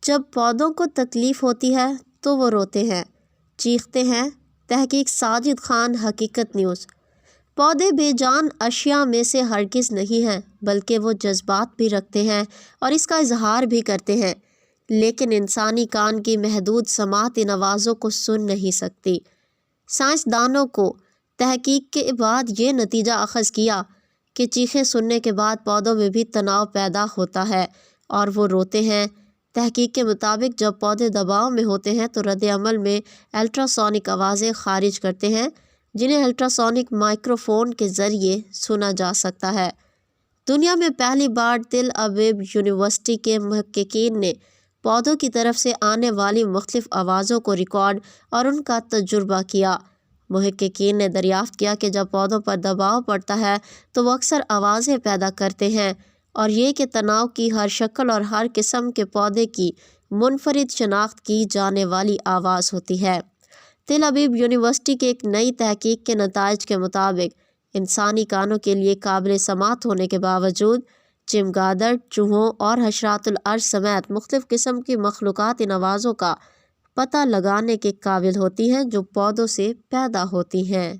جب پودوں کو تکلیف ہوتی ہے تو وہ روتے ہیں، چیختے ہیں۔ تحقیق ساجد خان، حقیقت نیوز۔ پودے بے جان اشیاء میں سے ہرگز نہیں ہیں، بلکہ وہ جذبات بھی رکھتے ہیں اور اس کا اظہار بھی کرتے ہیں، لیکن انسانی کان کی محدود سماعت ان آوازوں کو سن نہیں سکتی۔ سائنسدانوں کو تحقیق کے بعد یہ نتیجہ اخذ کیا کہ چیخیں سننے کے بعد پودوں میں بھی تناؤ پیدا ہوتا ہے اور وہ روتے ہیں۔ تحقیق کے مطابق جب پودے دباؤ میں ہوتے ہیں تو رد عمل میں الٹراسونک آوازیں خارج کرتے ہیں، جنہیں الٹراسونک مائکروفون کے ذریعے سنا جا سکتا ہے۔ دنیا میں پہلی بار تل ابیب یونیورسٹی کے محققین نے پودوں کی طرف سے آنے والی مختلف آوازوں کو ریکارڈ اور ان کا تجربہ کیا۔ محققین نے دریافت کیا کہ جب پودوں پر دباؤ پڑتا ہے تو وہ اکثر آوازیں پیدا کرتے ہیں، اور یہ کہ تناؤ کی ہر شکل اور ہر قسم کے پودے کی منفرد شناخت کی جانے والی آواز ہوتی ہے۔ تل ابیب یونیورسٹی کی ایک نئی تحقیق کے نتائج کے مطابق انسانی کانوں کے لیے قابل سماعت ہونے کے باوجود چمگادڑ، چوہوں اور حشرات الارض سمیت مختلف قسم کی مخلوقات ان آوازوں کا پتہ لگانے کے قابل ہوتی ہیں جو پودوں سے پیدا ہوتی ہیں۔